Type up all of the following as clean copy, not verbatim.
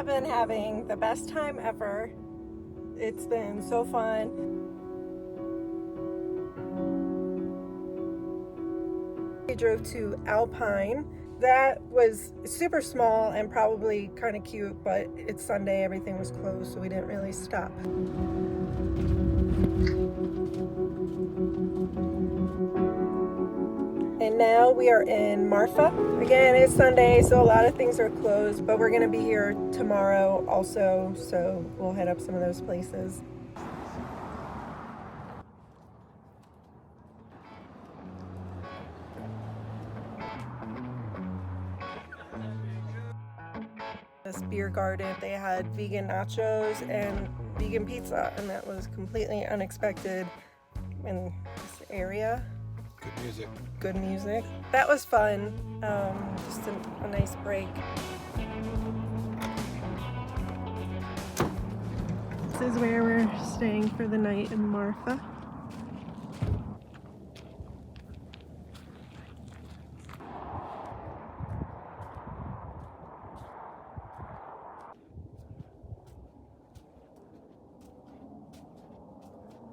been having the best time ever. It's been so fun. We drove to Alpine. That was super small and probably kind of cute, but it's Sunday, everything was closed, so we didn't really stop. And now we are in Marfa. Again, it's Sunday, so a lot of things are closed, but we're gonna be here tomorrow also, so we'll head up some of those places. This beer garden, they had vegan nachos and vegan pizza, and that was completely unexpected in this area. Good music. Good music. That was fun. Just a nice break. This is where we're staying for the night in Marfa.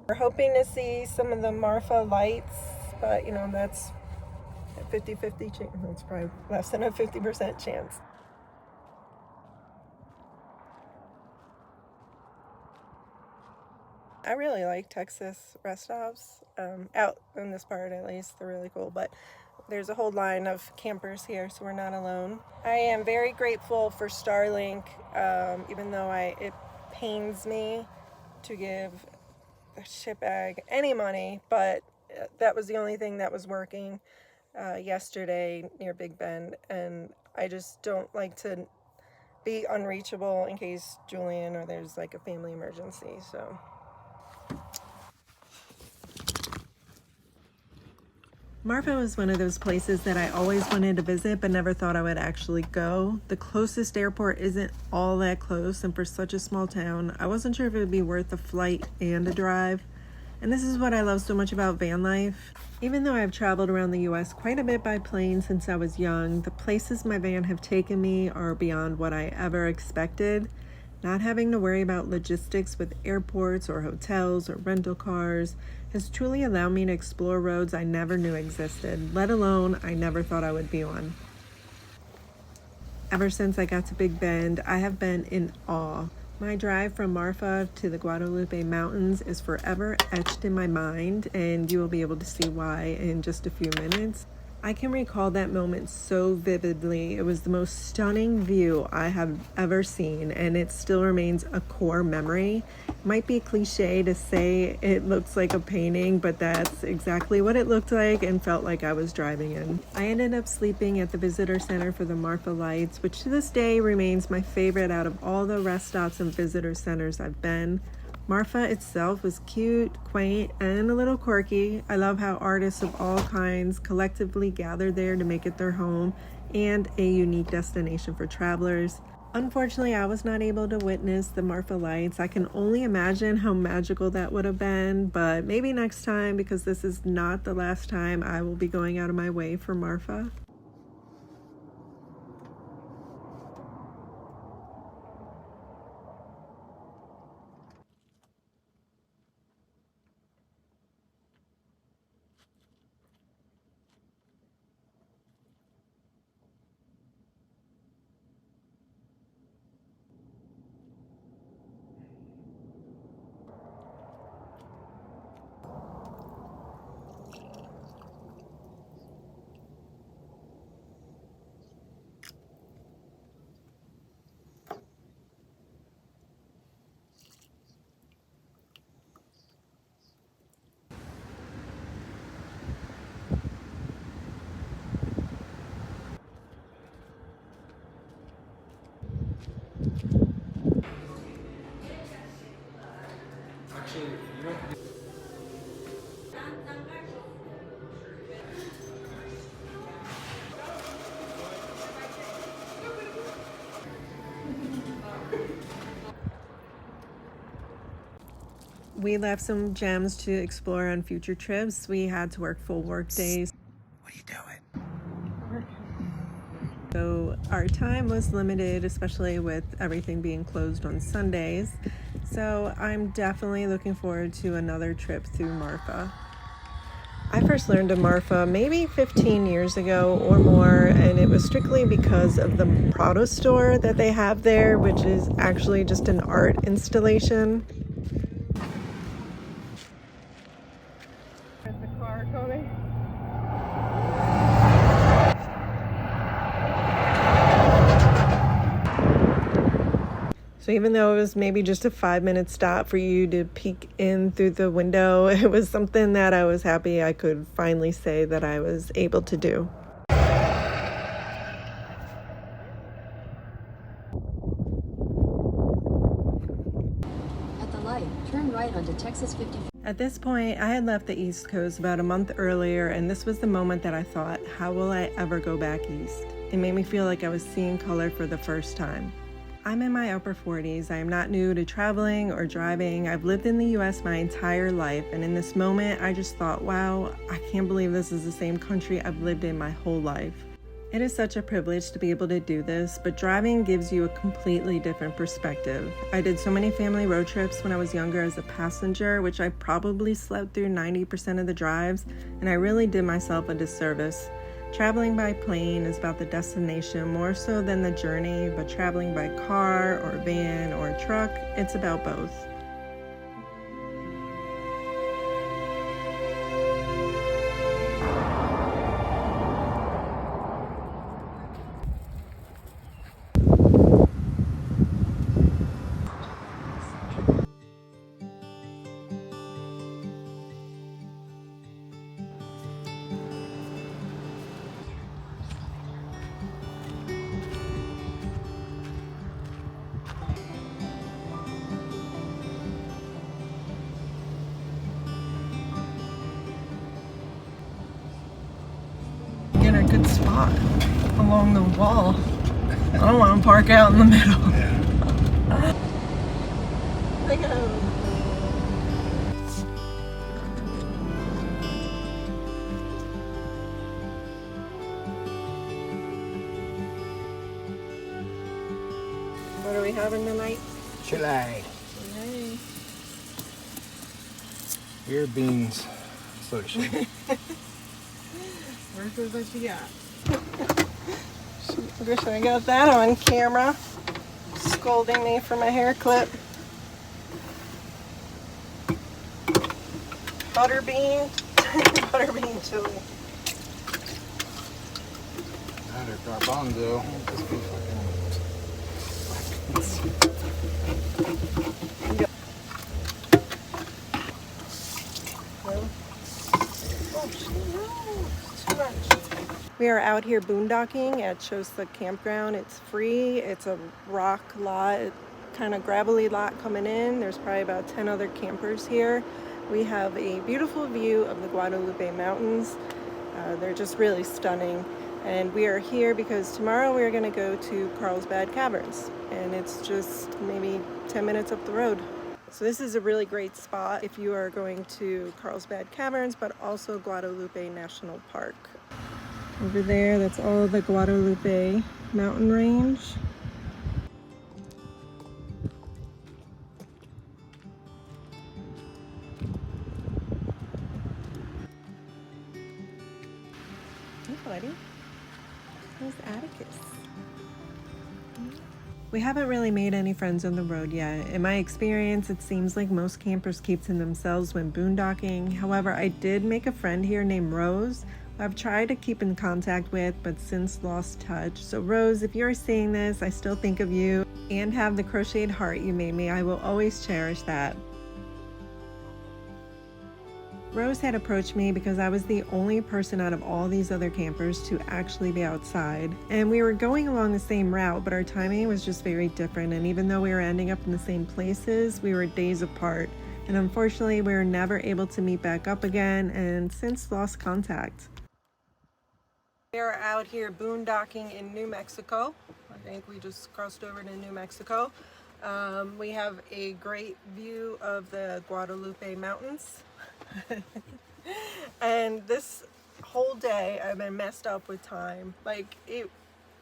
We're hoping to see some of the Marfa lights, but you know, that's a 50-50 chance. That's probably less than a 50% chance. I really like Texas rest stops, out in this part at least. They're really cool, but there's a whole line of campers here, so we're not alone. I am very grateful for Starlink, even though it pains me to give a shitbag any money, but that was the only thing that was working yesterday near Big Bend, and I just don't like to be unreachable in case Julian or there's like a family emergency, so. Marfa was one of those places that I always wanted to visit but never thought I would actually go. The closest airport isn't all that close, and for such a small town, I wasn't sure if it would be worth a flight and a drive. And this is what I love so much about van life. Even though I've traveled around the US quite a bit by plane since I was young, the places my van have taken me are beyond what I ever expected. Not having to worry about logistics with airports or hotels or rental cars has truly allowed me to explore roads I never knew existed, let alone I never thought I would be on. Ever since I got to Big Bend, I have been in awe. My drive from Marfa to the Guadalupe Mountains is forever etched in my mind, and you will be able to see why in just a few minutes. I can recall that moment so vividly. It was the most stunning view I have ever seen, and it still remains a core memory. It might be cliche to say it looks like a painting, but that's exactly what it looked like and felt like I was driving in. I ended up sleeping at the visitor center for the Marfa Lights, which to this day remains my favorite out of all the rest stops and visitor centers I've been. Marfa itself was cute, quaint, and a little quirky. I love how artists of all kinds collectively gather there to make it their home and a unique destination for travelers. Unfortunately, I was not able to witness the Marfa Lights. I can only imagine how magical that would have been, but maybe next time, because this is not the last time I will be going out of my way for Marfa. Actually, you know. We left some gems to explore on future trips. We had to work full work days. What are you doing? So our time was limited, especially with everything being closed on Sundays. So I'm definitely looking forward to another trip through Marfa. I first learned of Marfa maybe 15 years ago or more, and it was strictly because of the Prada store that they have there, which is actually just an art installation. There's the car coming. So even though it was maybe just a 5-minute stop for you to peek in through the window, it was something that I was happy I could finally say that I was able to do. At the light, turn right onto Texas 50. At this point, I had left the East Coast about a month earlier, and this was the moment that I thought, how will I ever go back east? It made me feel like I was seeing color for the first time. I'm in my upper 40s. I am not new to traveling or driving. I've lived in the US my entire life, and in this moment, I just thought, wow, I can't believe this is the same country I've lived in my whole life. It is such a privilege to be able to do this, but driving gives you a completely different perspective. I did so many family road trips when I was younger as a passenger, which I probably slept through 90% of the drives, and I really did myself a disservice. Traveling by plane is about the destination more so than the journey, but traveling by car or van or truck, it's about both. Get a good spot along the wall. I don't want to park out in the middle. Look at him. What are we having tonight? Chile. Hey. Beer, beans, soda shake. Where's what you got? I wish I got that on camera. Scolding me for my hair clip. Butterbean. Butterbean chili. That or garbanzo. This be We are out here boondocking at Chosa Campground. It's free. It's a rock lot, kind of gravelly lot coming in. There's probably about 10 other campers here. We have a beautiful view of the Guadalupe Mountains. They're just really stunning. And we are here because tomorrow we are going to go to Carlsbad Caverns. And it's just maybe 10 minutes up the road. So this is a really great spot if you are going to Carlsbad Caverns, but also Guadalupe National Park. Over there, that's all the Guadalupe mountain range. Hey, buddy. There's Atticus. We haven't really made any friends on the road yet. In my experience, it seems like most campers keep to themselves when boondocking. However, I did make a friend here named Rose, who I've tried to keep in contact with, but since lost touch. So Rose, if you're seeing this, I still think of you and have the crocheted heart you made me. I will always cherish that. Rose had approached me because I was the only person out of all these other campers to actually be outside. And we were going along the same route, but our timing was just very different. And even though we were ending up in the same places, we were days apart. And unfortunately, we were never able to meet back up again and since lost contact. We are out here boondocking in New Mexico. I think we just crossed over to New Mexico. We have a great view of the Guadalupe Mountains. And this whole day I've been messed up with time. Like,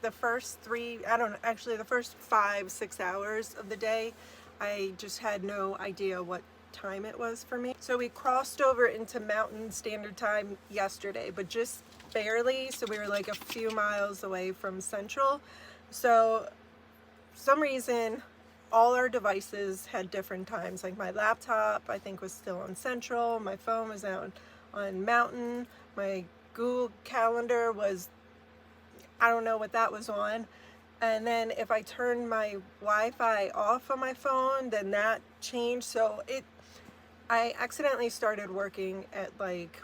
the first three, I don't know, actually the first 5-6 hours of the day, I just had no idea what time it was for me. So we crossed over into Mountain Standard Time yesterday, but just barely. So we were like a few miles away from Central. So for some reason, all our devices had different times. Like my laptop, I think, was still on Central. My phone was out on Mountain. My Google Calendar was, I don't know what that was on. And then if I turned my Wi-Fi off on my phone, then that changed. So I accidentally started working at like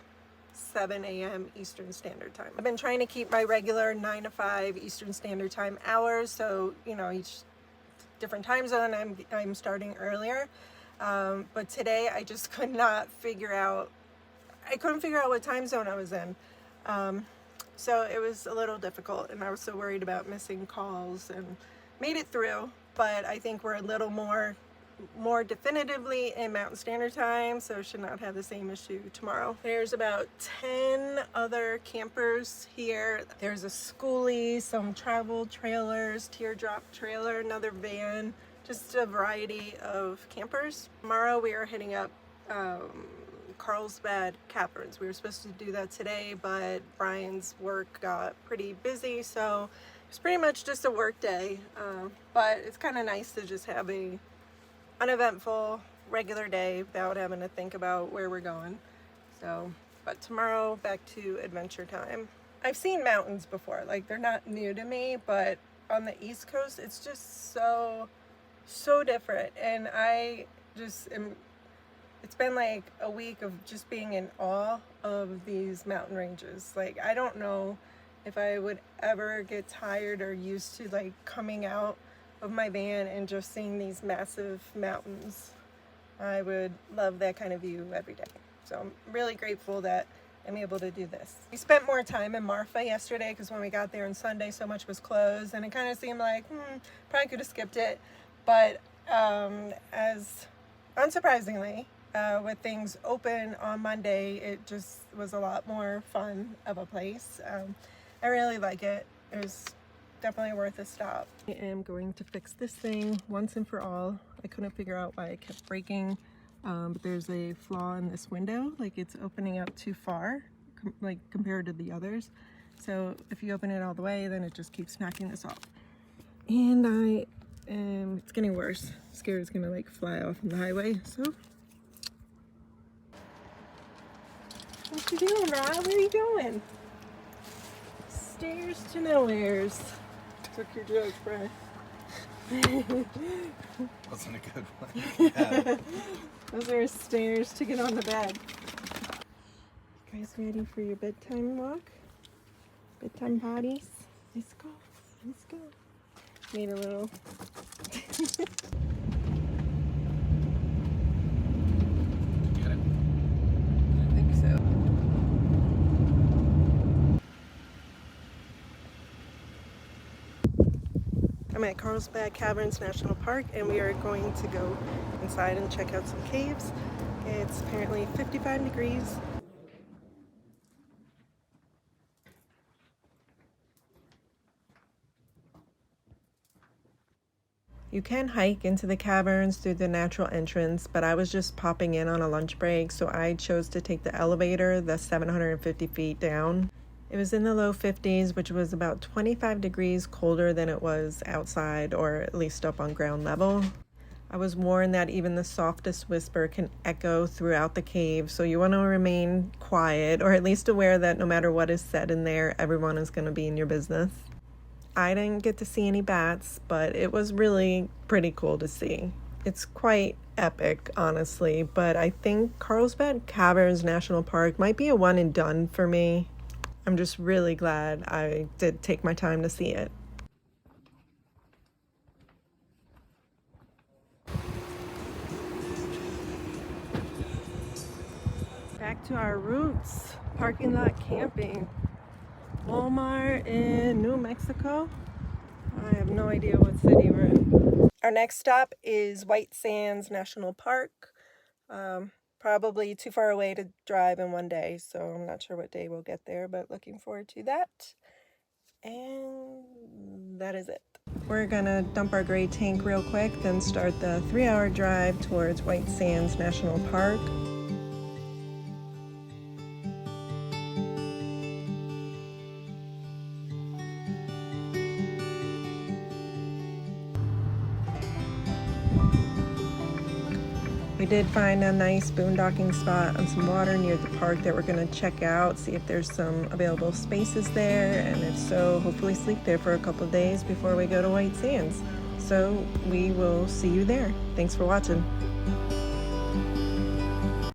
7 a.m. Eastern Standard Time. I've been trying to keep my regular 9 to 5 Eastern Standard Time hours. So, you know, each different time zone, I'm starting earlier. But today I just could not figure out, I couldn't figure out what time zone I was in. So it was a little difficult, and I was so worried about missing calls, and made it through. But I think we're a little more definitively in Mountain Standard Time, so should not have the same issue tomorrow. There's about 10 other campers here. There's a schoolie, some travel trailers, teardrop trailer, another van, just a variety of campers. Tomorrow we are hitting up Carlsbad Caverns. We were supposed to do that today, but Bryan's work got pretty busy, so it's pretty much just a work day. But it's kind of nice to just have a uneventful regular day without having to think about where we're going. So, but tomorrow back to adventure time. I've seen mountains before, like they're not new to me, but on the East Coast it's just so different, and I just am, it's been like a week of just being in awe of these mountain ranges. Like, I don't know if I would ever get tired or used to like coming out of my van and just seeing these massive mountains. I would love that kind of view every day. So I'm really grateful that I'm able to do this. We spent more time in Marfa yesterday because when we got there on Sunday, so much was closed, and it kind of seemed like probably could have skipped it. But as unsurprisingly, with things open on Monday, it just was a lot more fun of a place. I really like it. It was definitely worth a stop. I am going to fix this thing once and for all. I couldn't figure out why it kept breaking, but there's a flaw in this window, like it's opening out too far, like compared to the others. So if you open it all the way, then it just keeps knocking this off. And it's getting worse. I'm scared it's gonna like fly off on the highway, so. What you doing, Rob? Where are you going? Stairs to nowheres. Took your joke, Bryan. Wasn't a good one. Yeah. Those are stairs to get on the bed. You guys ready for your bedtime walk? Bedtime potties? Let's go. Let's go. Made a little. Get it? I think so. I'm at Carlsbad Caverns National Park, and we are going to go inside and check out some caves. It's apparently 55 degrees. You can hike into the caverns through the natural entrance, but I was just popping in on a lunch break, so I chose to take the elevator, the 750 feet down. It was in the low 50s, which was about 25 degrees colder than it was outside, or at least up on ground level. I was warned that even the softest whisper can echo throughout the cave, so you want to remain quiet, or at least aware that no matter what is said in there, everyone is going to be in your business. I didn't get to see any bats, but it was really pretty cool to see. It's quite epic, honestly, but I think Carlsbad Caverns National Park might be a one and done for me. I'm just really glad I did take my time to see it. Back to our roots, parking lot camping. Walmart in New Mexico. I have no idea what city we're in. Our next stop is White Sands National Park. Probably too far away to drive in one day, so I'm not sure what day we'll get there, but looking forward to that. And that is it. We're gonna dump our gray tank real quick, then start the 3-hour drive towards White Sands National Park. We did find a nice boondocking spot on some water near the park that we're going to check out, see if there's some available spaces there, and if so, hopefully sleep there for a couple of days before we go to White Sands. So we will see you there. Thanks for watching.